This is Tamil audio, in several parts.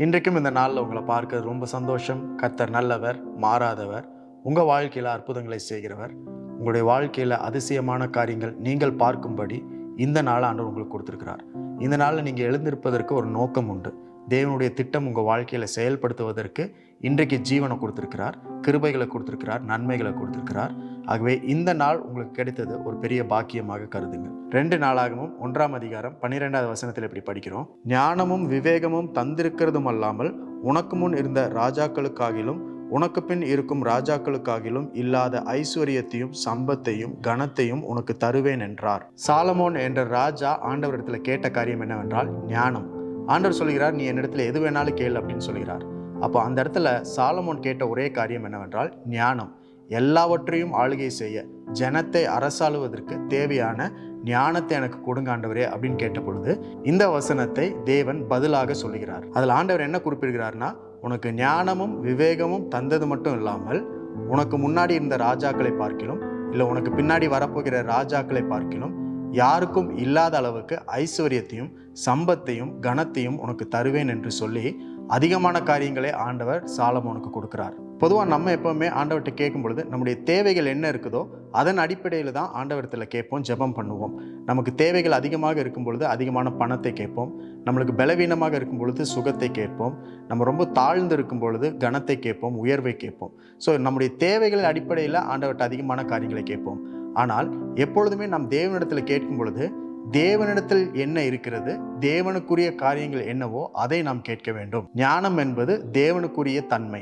இன்றைக்கும் இந்த நாளில் உங்களை பார்க்க ரொம்ப சந்தோஷம். கர்த்தர் நல்லவர், மாறாதவர், உங்கள் வாழ்க்கையில் அற்புதங்களை செய்கிறவர். உங்களுடைய வாழ்க்கையில் அதிசயமான காரியங்கள் நீங்கள் பார்க்கும்படி இந்த நாளை ஆண்டவர் உங்களுக்கு கொடுத்துருக்கிறார். இந்த நாளில் நீங்கள் எழுந்திருப்பதற்கு ஒரு நோக்கம் உண்டு. தேவனுடைய திட்டம் உங்கள் வாழ்க்கையில் செயல்படுத்துவதற்கு இன்றைக்கு ஜீவனை கொடுத்துருக்கிறார், கிருபைகளை கொடுத்துருக்கிறார், நன்மைகளை கொடுத்துருக்கிறார். ஆகவே இந்த நாள் உங்களுக்கு கிடைத்தது ஒரு பெரிய பாக்கியமாக கருதுங்கள். 2 நாளாகவும் 1ஆம் அதிகாரம் 12வது வசனத்தில் இப்படி படிக்கிறோம். ஞானமும் விவேகமும் தந்திருக்கிறதும் அல்லாமல் உனக்கு முன் இருந்த ராஜாக்களுக்காகிலும் உனக்கு பின் இருக்கும் ராஜாக்களுக்காகிலும் இல்லாத ஐஸ்வர்யத்தையும் சம்பத்தையும் கனத்தையும் உனக்கு தருவேன் என்றார். சாலமோன் என்ற ராஜா ஆண்டவரிடத்தில் கேட்ட காரியம் என்னவென்றால் ஞானம். ஆண்டவர் சொல்கிறார், நீ என்னிடத்துல எது வேணாலும் கேளு அப்படின்னு சொல்கிறார். அப்போ அந்த இடத்துல சாலமோன் கேட்ட ஒரே காரியம் என்னவென்றால் ஞானம். எல்லாவற்றையும் ஆளுகை செய்ய, ஜனத்தை அரசாளுவதற்கு தேவையான ஞானத்தை எனக்கு கொடுங்க ஆண்டவரே அப்படின்னு கேட்ட பொழுது இந்த வசனத்தை தேவன் பதிலாக சொல்லுகிறார். அதில் ஆண்டவர் என்ன குறிப்பிடுகிறார்னா, உனக்கு ஞானமும் விவேகமும் தந்தது மட்டும் இல்லாமல் உனக்கு முன்னாடி இருந்த ராஜாக்களை பார்க்கிலும் இல்லை உனக்கு பின்னாடி வரப்போகிற ராஜாக்களை பார்க்கிலும் யாருக்கும் இல்லாத அளவுக்கு ஐஸ்வர்யத்தையும் சம்பத்தையும் கனத்தையும் உனக்கு தருவேன் என்று சொல்லி அதிகமான காரியங்களை ஆண்டவர் சாலமோனுக்கு கொடுக்கிறார். பொதுவாக நம்ம எப்பவுமே ஆண்டவர்கிட்ட கேட்கும் பொழுது நம்முடைய தேவைகள் என்ன இருக்குதோ அதன் அடிப்படையில் தான் ஆண்டவரத்தில் கேட்போம், ஜெபம் பண்ணுவோம். நமக்கு தேவைகள் அதிகமாக இருக்கும் பொழுது அதிகமான பணத்தை கேட்போம். நம்மளுக்கு பலவீனமாக இருக்கும் பொழுது சுகத்தை கேட்போம். நம்ம ரொம்ப தாழ்ந்து இருக்கும் பொழுது கனத்தை கேட்போம், உயர்வை கேட்போம். ஸோ நம்முடைய தேவைகள் அடிப்படையில் ஆண்டவர்கிட்ட அதிகமான காரியங்களை கேட்போம். ஆனால் எப்பொழுதுமே நாம் தேவனிடத்தில் கேட்கும் பொழுது தேவனிடத்தில் என்ன இருக்கிறது, தேவனுக்குரிய காரியங்கள் என்னவோ அதை நாம் கேட்க வேண்டும். ஞானம் என்பது தேவனுக்குரிய தன்மை.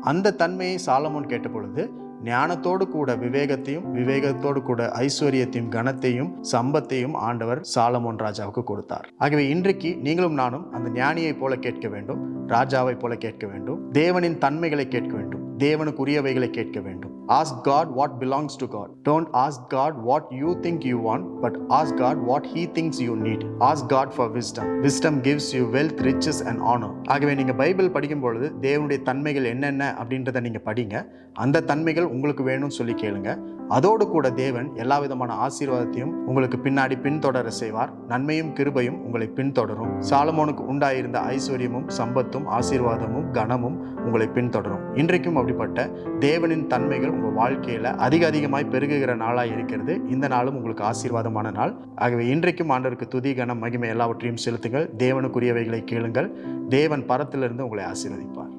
அந்த தன்மையை சாலமோன் கேட்ட பொழுது ஞானத்தோடு கூட விவேகத்தையும் விவேகத்தோடு கூட ஐஸ்வர்யத்தையும் கனத்தையும் சம்பத்தையும் ஆண்டவர் சாலமோன் ராஜாவுக்கு கொடுத்தார். ஆகவே இன்றைக்கு நீங்களும் நானும் அந்த ஞானியை போல கேட்க வேண்டும், ராஜாவை போல கேட்க வேண்டும், தேவனின் தன்மைகளை கேட்க வேண்டும், தேவனுக்குரியவைகளை கேட்க வேண்டும். Ask God what belongs to God. Don't ask God what you think you want, but ask God what He thinks you need. Ask God for wisdom. Wisdom gives you wealth, riches and honor. ஆகவே நீங்க பைபிள் படிக்கும் பொழுது தேவனுடைய தன்மைகள் என்னென்ன அப்படின்றத நீங்க படிங்க. அந்த தன்மைகள் உங்களுக்கு வேணும்னு சொல்லி கேளுங்க. அதோடு கூட தேவன் எல்லா விதமான ஆசீர்வாதத்தையும் உங்களுக்கு பின்னாடி பின்தொடர செய்வார். நன்மையும் கிருபையும் உங்களை பின்தொடரும். சாலமோனுக்கு உண்டாயிருந்த ஐஸ்வர்யமும் சம்பத்தும் ஆசீர்வாதமும் கனமும் உங்களை பின்தொடரும். இன்றைக்கும் அப்படிப்பட்ட தேவனின் தன்மைகள் உங்கள் வாழ்க்கையில் அதிகமாய் பெருகுகிற நாளாக இருக்கிறது. இந்த நாளும் உங்களுக்கு ஆசீர்வாதமான நாள். ஆகவே இன்றைக்கும் ஆண்டவருக்கு துதி கனம் மகிமை எல்லாவற்றையும் செலுத்துங்கள். தேவனுக்குரியவைகளை கேளுங்கள். தேவன் பரத்திலிருந்து உங்களை ஆசீர்வதிப்பார்.